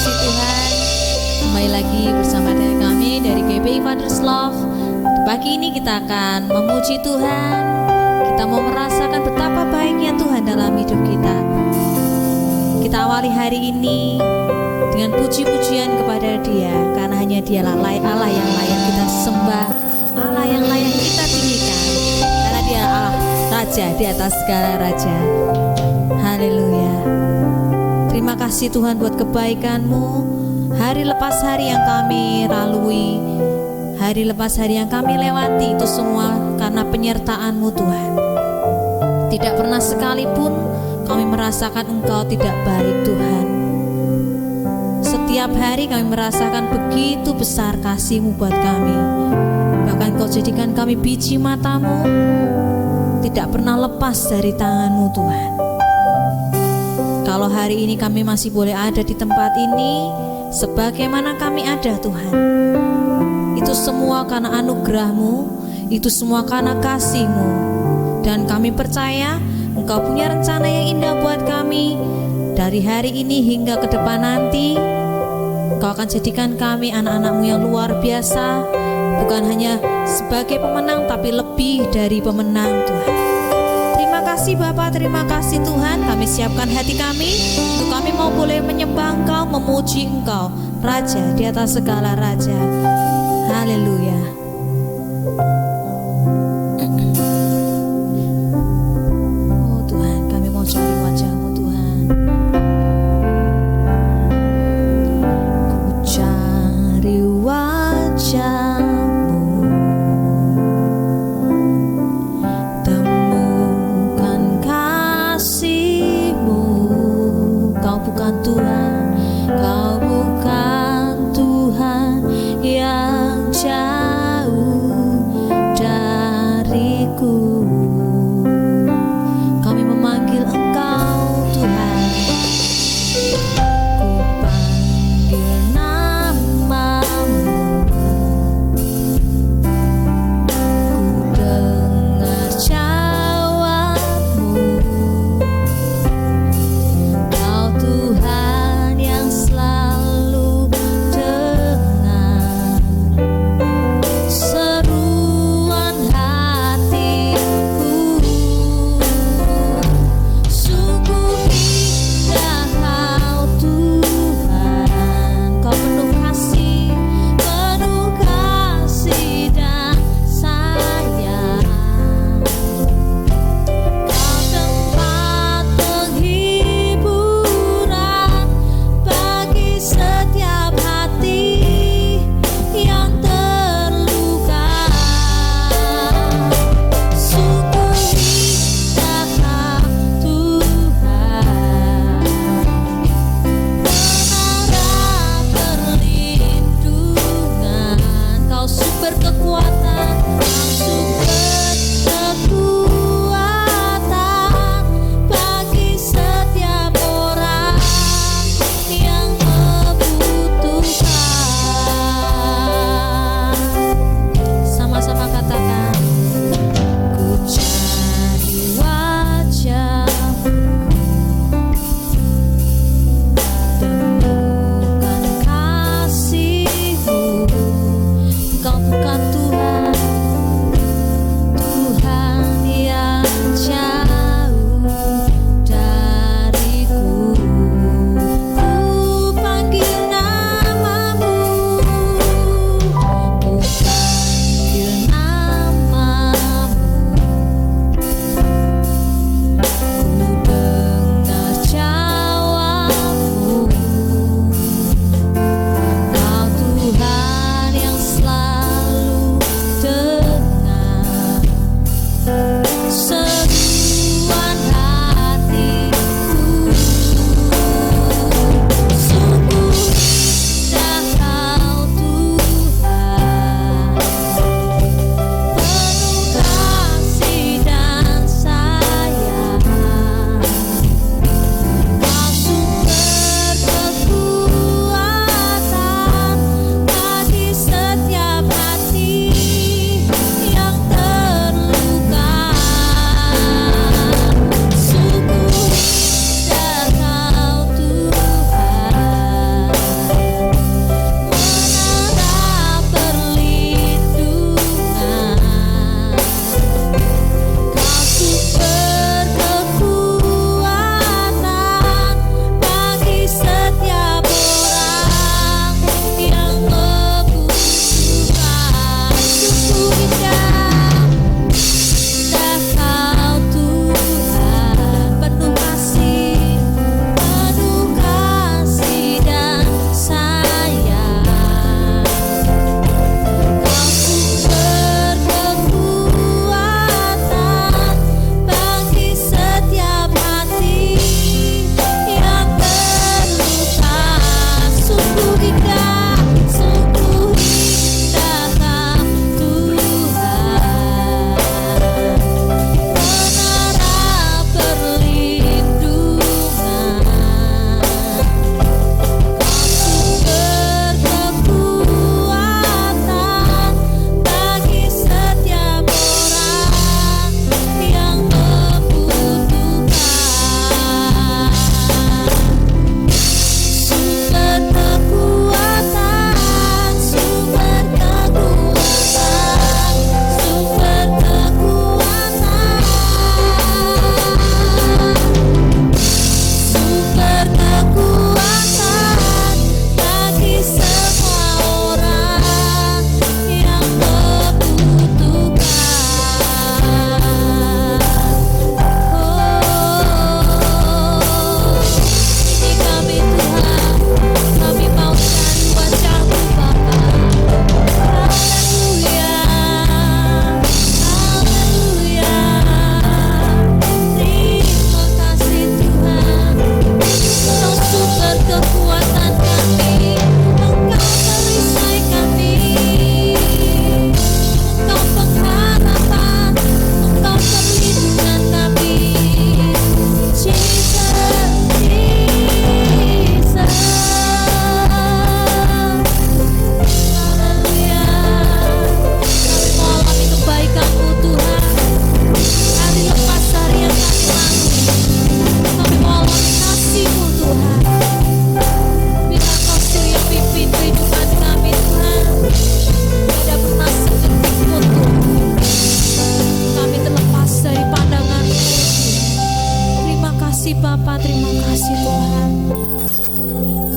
kasih Tuhan, kembali lagi bersama dengan kami dari GBI Fathers Love. Pagi ini kita akan memuji Tuhan. Kita mau merasakan betapa baiknya Tuhan dalam hidup kita. Kita awali hari ini dengan puji-pujian kepada Dia, karena hanya Dialah Allah yang layak kita sembah, Allah yang layak kita tinggikan, karena Dia Allah Raja di atas segala raja. Haleluya. Terima kasih Tuhan buat kebaikan-Mu. Hari lepas hari yang kami lalui, hari lepas hari yang kami lewati, itu semua karena penyertaan-Mu Tuhan. Tidak pernah sekalipun kami merasakan Engkau tidak baik Tuhan. Setiap hari kami merasakan begitu besar kasih-Mu buat kami. Bahkan Kau jadikan kami biji mata-Mu, tidak pernah lepas dari tangan-Mu Tuhan. Kalau hari ini kami masih boleh ada di tempat ini, sebagaimana kami ada Tuhan, itu semua karena anugerah-Mu, itu semua karena kasih-Mu. Dan kami percaya Engkau punya rencana yang indah buat kami. Dari hari ini hingga ke depan nanti, Engkau akan jadikan kami anak-anak-Mu yang luar biasa, bukan hanya sebagai pemenang, tapi lebih dari pemenang Tuhan. Terima kasih Bapa, terima kasih Tuhan. Kami siapkan hati kami untuk kami mau boleh menyembah Engkau, memuji Engkau, Raja di atas segala raja. Haleluya. Oh Tuhan, kami mau cari wajah-Mu Tuhan. Ku cari wajah-Mu, temukan kasih-Mu. Kau bukan Tuhan, Kau bukan Tuhan yang jauh dariku. Kami memanggil Engkau Tuhan. Ku panggil nama-Mu, ku dengar jawab-Mu. Kau Tuhan yang selalu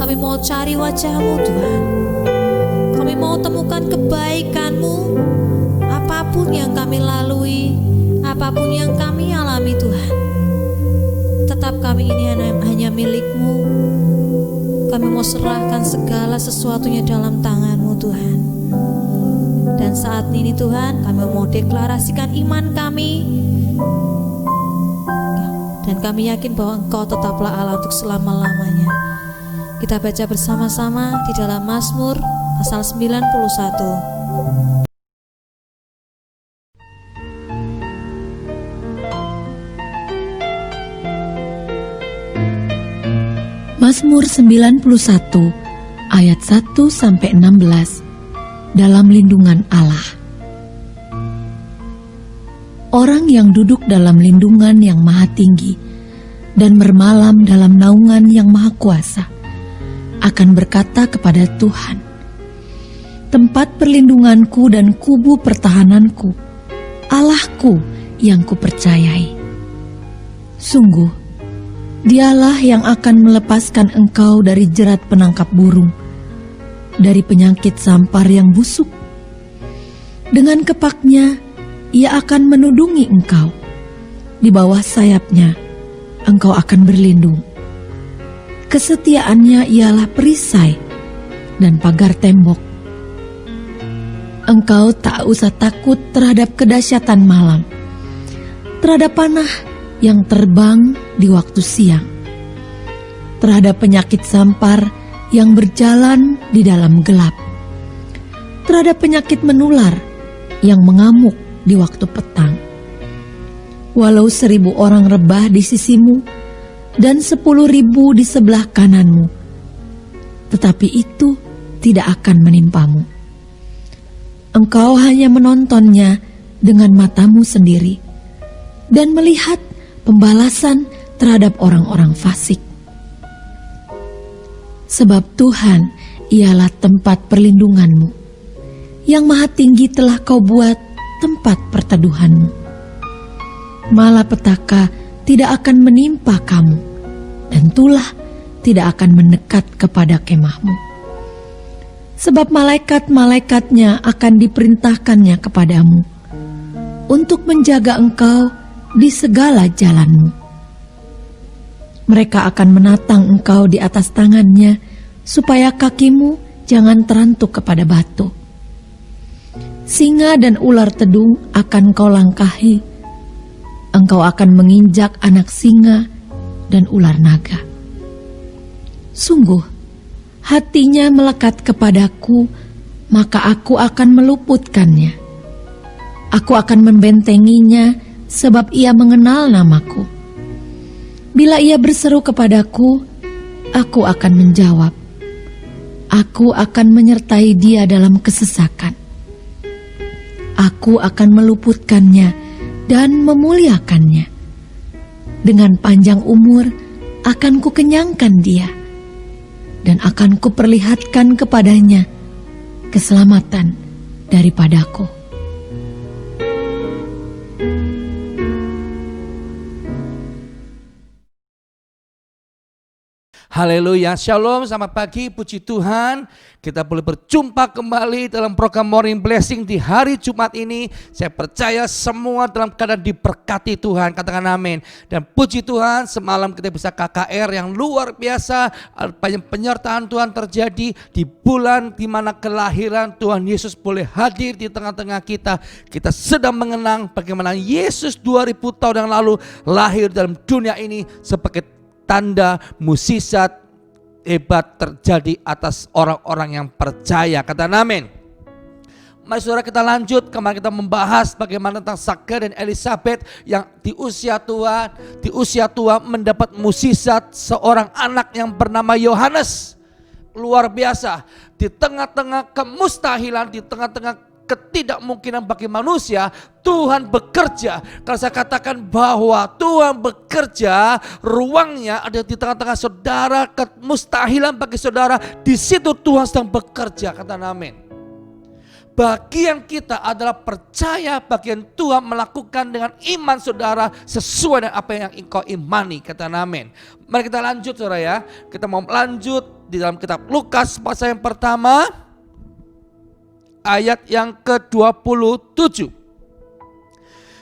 Kami mau cari wajah-Mu Tuhan. Kami mau temukan kebaikan-Mu. Apapun yang kami lalui, apapun yang kami alami Tuhan, tetap kami ini hanya milik-Mu. Kami mau serahkan segala sesuatunya dalam tangan-Mu Tuhan. Dan saat ini Tuhan, kami mau deklarasikan iman kami. Dan kami yakin bahwa Engkau tetaplah Allah untuk selama-lamanya. Kita baca bersama-sama di dalam Mazmur pasal 91. Mazmur 91 ayat 1-16 dalam lindungan Allah. Orang yang duduk dalam lindungan yang maha tinggi dan bermalam dalam naungan yang maha kuasa akan berkata kepada Tuhan, tempat perlindunganku dan kubu pertahananku, Allahku yang kupercayai. Sungguh, Dialah yang akan melepaskan engkau dari jerat penangkap burung, dari penyakit sampar yang busuk. Dengan kepaknya, Ia akan menudungi engkau. Di bawah sayapnya, engkau akan berlindung. Kesetiaannya ialah perisai dan pagar tembok. Engkau tak usah takut terhadap kedahsyatan malam, terhadap panah yang terbang di waktu siang, terhadap penyakit sampar yang berjalan di dalam gelap, terhadap penyakit menular yang mengamuk di waktu petang. Walau 1.000 orang rebah di sisimu dan 10.000 di sebelah kananmu, tetapi itu tidak akan menimpamu. Engkau hanya menontonnya dengan matamu sendiri dan melihat pembalasan terhadap orang-orang fasik. Sebab Tuhan ialah tempat perlindunganmu, yang maha tinggi telah kau buat tempat perteduhanmu. Malapetaka tidak akan menimpa kamu, dan tulah tidak akan mendekat kepada kemahmu. Sebab malaikat-malaikatnya akan diperintahkannya kepadamu, untuk menjaga engkau di segala jalanmu. Mereka akan menatang engkau di atas tangannya, supaya kakimu jangan terantuk kepada batu. Singa dan ular tedung akan kau langkahi. Engkau akan menginjak anak singa dan ular naga. Sungguh, hatinya melekat kepadaku, maka aku akan meluputkannya. Aku akan membentenginya, sebab ia mengenal namaku. Bila ia berseru kepadaku, aku akan menjawab. Aku akan menyertai dia dalam kesesakan. Aku akan meluputkannya dan memuliakannya. Dengan panjang umur akan kukenyangkan dia, dan akan kuperlihatkan kepadanya keselamatan daripadaku. Haleluya, shalom, selamat pagi, puji Tuhan. Kita boleh berjumpa kembali dalam program Morning Blessing di hari Jumat ini. Saya percaya semua dalam keadaan diberkati Tuhan, katakan amin. Dan puji Tuhan, semalam kita bisa KKR yang luar biasa. Banyak penyertaan Tuhan terjadi di bulan di mana kelahiran Tuhan Yesus boleh hadir di tengah-tengah kita. Kita sedang mengenang bagaimana Yesus 2000 tahun yang lalu lahir dalam dunia ini sebagai tanda mukjizat hebat terjadi atas orang-orang yang percaya. Kata amin. Mari saudara kita lanjut. Kemarin kita membahas bagaimana tentang Zakheus dan Elisabeth yang di usia tua mendapat mukjizat seorang anak yang bernama Yohanes. Luar biasa. Di tengah-tengah kemustahilan, di tengah-tengah ketidakmungkinan bagi manusia, Tuhan bekerja. Kalau saya katakan bahwa Tuhan bekerja, ruangnya ada di tengah-tengah saudara, kemustahilan bagi saudara, di situ Tuhan sedang bekerja. Kata amin. Bagian kita adalah percaya bagian Tuhan melakukan dengan iman saudara sesuai dengan apa yang engkau imani. Kata amin. Mari kita lanjut saudara ya. Kita mau lanjut di dalam kitab Lukas pasal yang pertama ayat yang ke-27.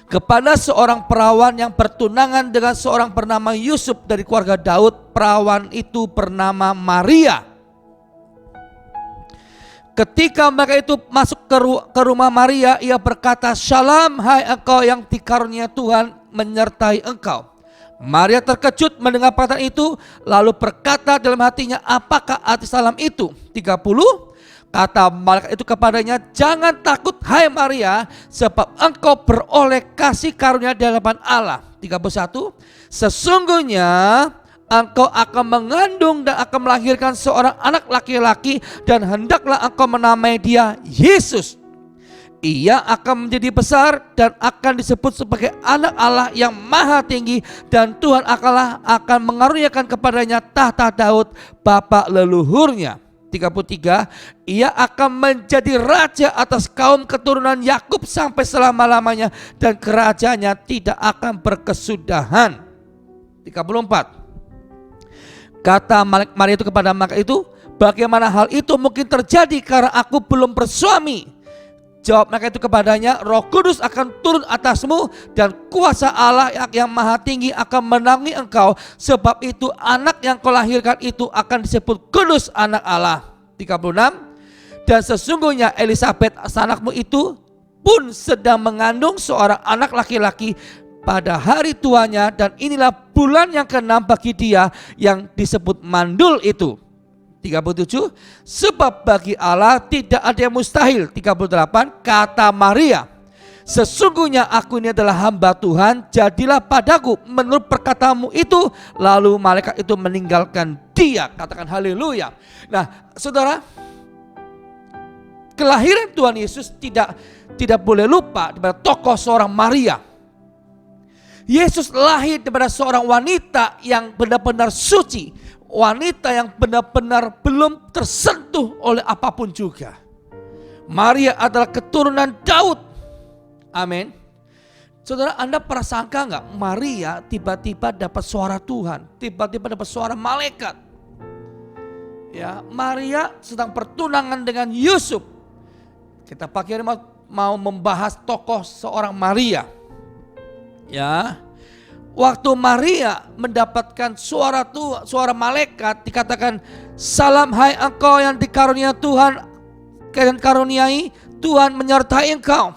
Kepada seorang perawan yang bertunangan dengan seorang bernama Yusuf dari keluarga Daud, perawan itu bernama Maria. Ketika mereka itu masuk ke rumah Maria, ia berkata, "Shalom, hai engkau yang dikaruniai Tuhan menyertai engkau." Maria terkejut mendengar perkataan itu, lalu berkata dalam hatinya, "Apakah arti salam itu?" 30. Kata malaikat itu kepadanya, "Jangan takut hai Maria, sebab engkau beroleh kasih karunia di hadapan Allah." 31. "Sesungguhnya engkau akan mengandung dan akan melahirkan seorang anak laki-laki, dan hendaklah engkau menamai dia Yesus. Ia akan menjadi besar dan akan disebut sebagai anak Allah yang maha tinggi, dan Tuhan akan mengaruniakan kepadanya tahta Daud bapa leluhurnya." 33. "Ia akan menjadi raja atas kaum keturunan Yakub sampai selama-lamanya, dan kerajaannya tidak akan berkesudahan." 34. Kata Maria itu kepada malaikat itu, "Bagaimana hal itu mungkin terjadi karena aku belum bersuami?" Jawab mereka itu kepadanya, "Roh Kudus akan turun atasmu, dan kuasa Allah yang maha tinggi akan menangani engkau. Sebab itu anak yang kau lahirkan itu akan disebut kudus anak Allah." 36. "Dan sesungguhnya Elisabet anakmu itu pun sedang mengandung seorang anak laki-laki pada hari tuanya, dan inilah bulan yang ke-6 bagi dia yang disebut mandul itu." 37. "Sebab bagi Allah tidak ada yang mustahil." 38. Kata Maria, "Sesungguhnya aku ini adalah hamba Tuhan, jadilah padaku menurut perkataanmu itu." Lalu malaikat itu meninggalkan dia. Katakan haleluya. Nah saudara, kelahiran Tuhan Yesus tidak boleh lupa daripada tokoh seorang Maria. Yesus lahir daripada seorang wanita yang benar-benar suci, wanita yang benar-benar belum tersentuh oleh apapun juga. Maria adalah keturunan Daud. Amin. Saudara, Anda pernah sangka nggak Maria tiba-tiba dapat suara Tuhan, tiba-tiba dapat suara malaikat? Ya, Maria sedang pertunangan dengan Yusuf. Kita pagi hari mau membahas tokoh seorang Maria. Ya. Waktu Maria mendapatkan suara malaikat, dikatakan, "Salam hai engkau yang dikaruniai Tuhan, dan karuniai Tuhan menyertai engkau."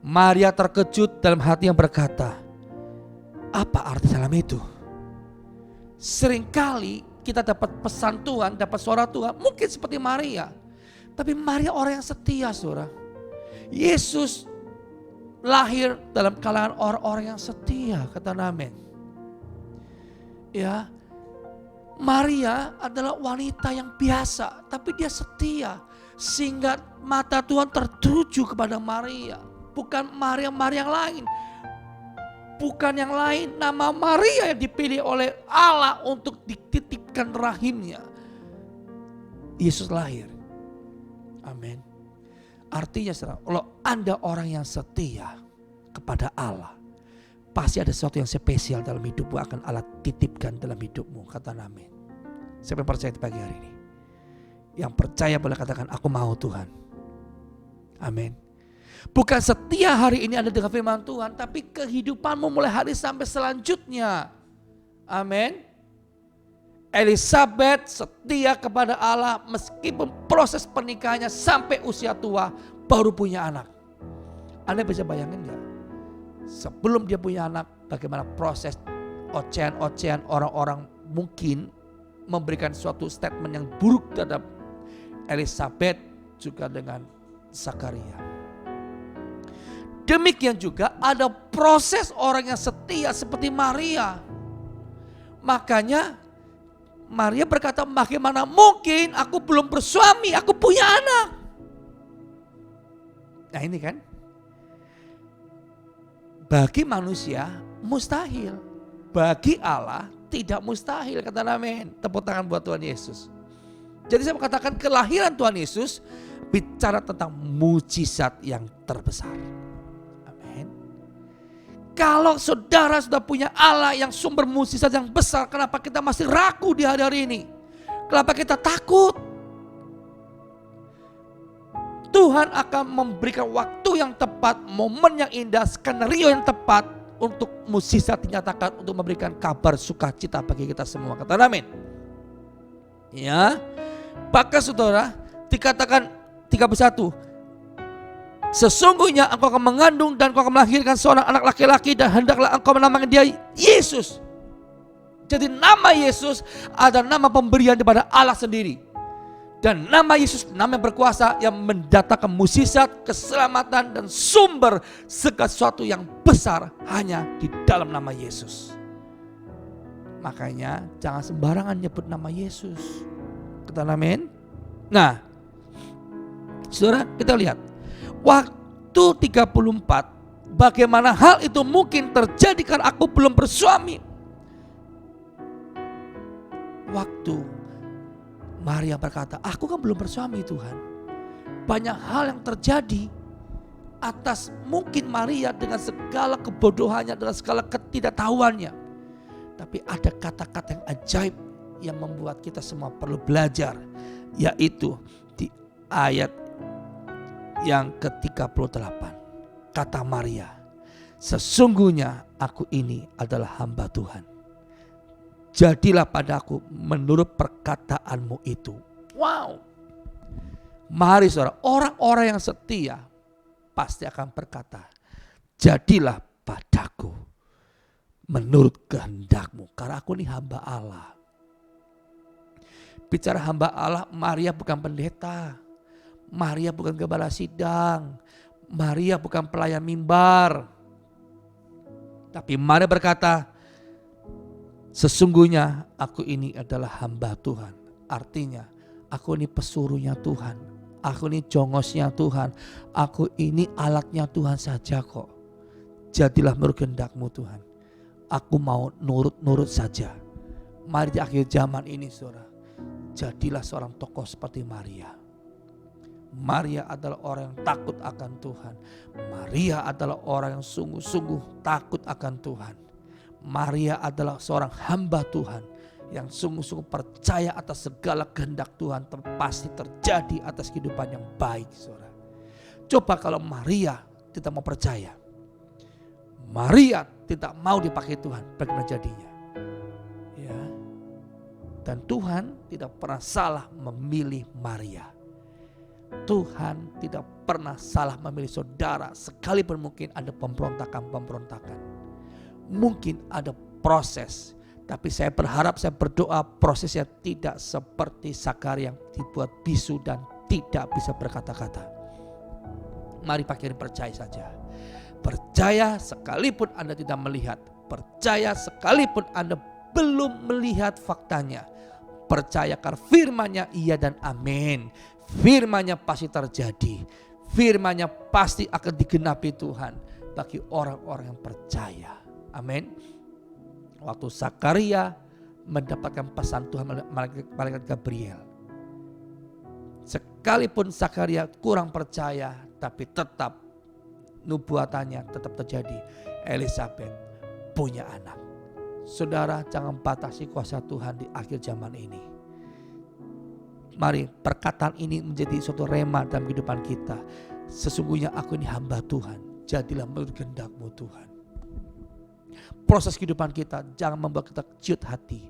Maria terkejut dalam hati yang berkata, "Apa arti salam itu?" Seringkali kita dapat pesan Tuhan, dapat suara Tuhan, mungkin seperti Maria. Tapi Maria orang yang setia, saudara. Yesus lahir dalam kalangan orang-orang yang setia, kata amin. Ya, Maria adalah wanita yang biasa, tapi dia setia, sehingga mata Tuhan tertuju kepada Maria. Bukan Maria yang lain, bukan yang lain. Nama Maria yang dipilih oleh Allah untuk dititipkan rahimnya. Yesus lahir. Amin. Artinya kalau Anda orang yang setia kepada Allah, pasti ada sesuatu yang spesial dalam hidupmu akan Allah titipkan dalam hidupmu. Kata amin. Siapa yang percaya di pagi hari ini? Yang percaya boleh katakan, "Aku mau Tuhan." Amin. Bukan setia hari ini Anda dengan firman Tuhan, tapi kehidupanmu mulai hari sampai selanjutnya. Amin. Elisabet setia kepada Allah meskipun proses pernikahannya sampai usia tua baru punya anak. Anda bisa bayangin gak? Sebelum dia punya anak, bagaimana proses ocehan-ocehan orang-orang mungkin memberikan suatu statement yang buruk terhadap Elisabet juga dengan Zakaria. Demikian juga ada proses orang yang setia seperti Maria. Makanya Maria berkata, "Bagaimana mungkin aku belum bersuami, aku punya anak." Nah ini kan, bagi manusia mustahil, bagi Allah tidak mustahil, kata amin. Tepuk tangan buat Tuhan Yesus. Jadi saya mengatakan kelahiran Tuhan Yesus bicara tentang mujizat yang terbesar. Amin. Kalau saudara sudah punya Allah yang sumber mujizat yang besar, kenapa kita masih ragu di hari-hari ini? Kenapa kita takut? Tuhan akan memberikan waktu yang tepat, momen yang indah, skenario yang tepat untuk mukjizat dinyatakan, untuk memberikan kabar sukacita bagi kita semua. Kata amin. Ya. Bahkan saudara, dikatakan 31, sesungguhnya engkau akan mengandung dan engkau akan melahirkan seorang anak laki-laki dan hendaklah engkau menamakan dia Yesus. Jadi nama Yesus adalah nama pemberian daripada Allah sendiri. Dan nama Yesus nama yang berkuasa yang mendatangkan mukjizat, keselamatan dan sumber segala sesuatu yang besar hanya di dalam nama Yesus. Makanya jangan sembarangan nyebut nama Yesus. Kata amin. Nah, saudara, kita lihat waktu 34, bagaimana hal itu mungkin terjadi karena aku belum bersuami. Waktu Maria berkata, aku kan belum bersuami Tuhan. Banyak hal yang terjadi atas mungkin Maria dengan segala kebodohannya, dengan segala ketidaktahuannya. Tapi ada kata-kata yang ajaib yang membuat kita semua perlu belajar. Yaitu di ayat yang ke-38. Kata Maria, sesungguhnya aku ini adalah hamba Tuhan. Jadilah padaku menurut perkataanmu itu. Wow. Mari saudara, orang-orang yang setia pasti akan berkata, jadilah padaku menurut kehendakmu. Karena aku ini hamba Allah. Bicara hamba Allah, Maria bukan pendeta. Maria bukan gembala sidang. Maria bukan pelayan mimbar. Tapi Maria berkata, sesungguhnya aku ini adalah hamba Tuhan. Artinya aku ini pesuruhnya Tuhan. Aku ini jongosnya Tuhan. Aku ini alatnya Tuhan saja kok. Jadilah menurut kehendakmu Tuhan. Aku mau nurut-nurut saja. Mari di akhir zaman ini saudara, jadilah seorang tokoh seperti Maria. Maria adalah orang yang takut akan Tuhan. Maria adalah orang yang sungguh-sungguh takut akan Tuhan. Maria adalah seorang hamba Tuhan yang sungguh-sungguh percaya atas segala kehendak Tuhan pasti terjadi atas kehidupan yang baik, saudara. Coba kalau Maria tidak mau percaya, Maria tidak mau dipakai Tuhan, bagaimana jadinya? Ya. Dan Tuhan tidak pernah salah memilih Maria. Tuhan tidak pernah salah memilih saudara, sekalipun mungkin ada pemberontakan. Mungkin ada proses, tapi saya berharap, saya berdoa prosesnya tidak seperti Zakaria yang dibuat bisu dan tidak bisa berkata-kata. Mari pakai percaya saja. Percaya sekalipun Anda tidak melihat. Percaya sekalipun Anda belum melihat faktanya. Percayakan firman-Nya iya dan amin. Firman-Nya pasti terjadi. Firman-Nya pasti akan digenapi Tuhan bagi orang-orang yang percaya. Amin. Waktu Zakaria mendapatkan pesan Tuhan malaikat Gabriel, sekalipun Zakaria kurang percaya, tapi tetap nubuatannya tetap terjadi. Elisabet punya anak. Saudara, jangan batasi kuasa Tuhan di akhir zaman ini. Mari perkataan ini menjadi suatu rema dalam kehidupan kita. Sesungguhnya aku ini hamba Tuhan. Jadilah menurut kehendak-Mu Tuhan. Proses kehidupan kita jangan membuat kita ciut hati.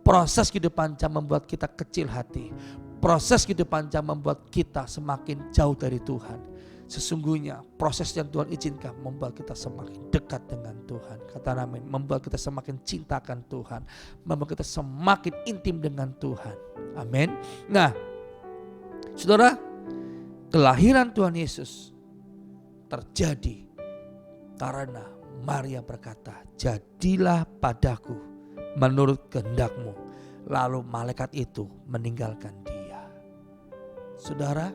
Proses kehidupan jangan membuat kita kecil hati. Proses kehidupan jangan membuat kita semakin jauh dari Tuhan. Sesungguhnya proses yang Tuhan izinkan membuat kita semakin dekat dengan Tuhan. Kata amin. Membuat kita semakin cintakan Tuhan. Membuat kita semakin intim dengan Tuhan. Amin. Nah, saudara, kelahiran Tuhan Yesus terjadi karena Maria berkata, jadilah padaku menurut kehendak-Mu. Lalu malaikat itu meninggalkan dia. Saudara,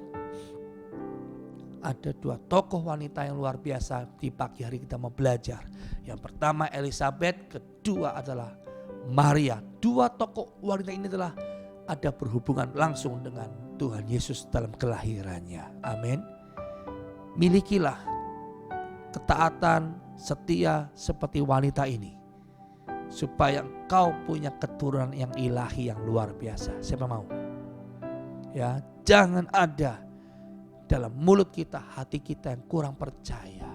ada dua tokoh wanita yang luar biasa di pagi hari kita mau belajar. Yang pertama Elisabet, kedua adalah Maria. Dua tokoh wanita ini adalah ada berhubungan langsung dengan Tuhan Yesus dalam kelahirannya. Amin. Milikilah ketaatan, setia seperti wanita ini. supaya engkau punya keturunan yang ilahi yang luar biasa. Siapa mau? Ya, jangan ada dalam mulut kita, hati kita yang kurang percaya.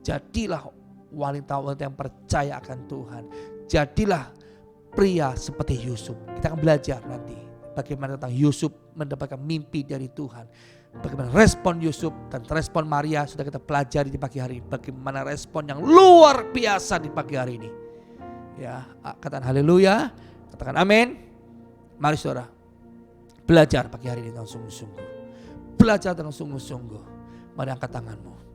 Jadilah wanita-wanita yang percaya akan Tuhan. Jadilah pria seperti Yusuf. Kita akan belajar nanti bagaimana tentang Yusuf mendapatkan mimpi dari Tuhan. Bagaimana respon Yusuf dan respon Maria sudah kita pelajari di pagi hari. Bagaimana respon yang luar biasa di pagi hari ini. Ya, katakan haleluya, katakan amin. Mari saudara, belajar pagi hari ini dengan sungguh-sungguh. Belajar dengan sungguh-sungguh. Mari angkat tanganmu.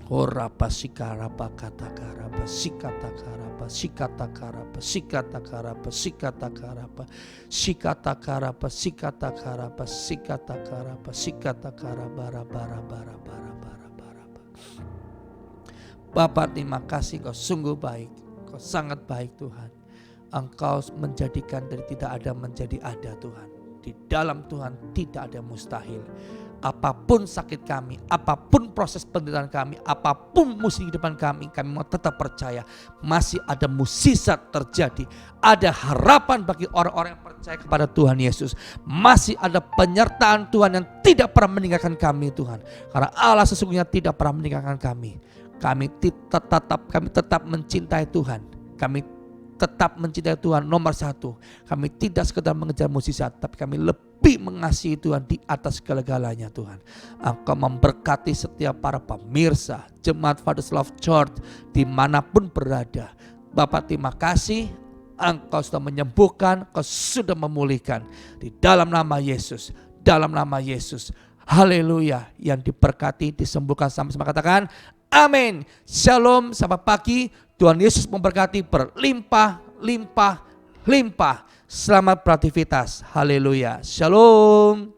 Orapa sikarapa katakarapa sikatakarapa sikatakarapa sikatakarapa sikatakarapa sikatakarapa sikatakarapa sikatakarapa sikatakarapa bara. Bapa, terima kasih, Engkau sungguh baik, Engkau sangat baik Tuhan. Engkau menjadikan dari tidak ada menjadi ada Tuhan. Di dalam Tuhan tidak ada mustahil. Apapun sakit kami, apapun proses penderitaan kami, apapun musuh di depan kami mau tetap percaya masih ada mukjizat terjadi. Ada harapan bagi orang-orang yang percaya kepada Tuhan Yesus. Masih ada penyertaan Tuhan yang tidak pernah meninggalkan kami Tuhan. Karena Allah sesungguhnya tidak pernah meninggalkan kami. Kami tetap mencintai Tuhan. Kami tetap mencintai Tuhan nomor satu. Kami tidak sekedar mengejar mukjizat, tapi kami lebih mengasihi Tuhan di atas segala-galanya Tuhan. Engkau memberkati setiap para pemirsa Jemaat Father's Love Church dimanapun berada. Bapak, terima kasih, Engkau sudah menyembuhkan, Engkau sudah memulihkan. Di dalam nama Yesus, dalam nama Yesus. Haleluya, yang diberkati, disembuhkan sama-sama katakan amin. Shalom, selamat pagi. Tuhan Yesus memberkati berlimpah-limpah-limpah. Selamat beraktivitas. Haleluya. Shalom.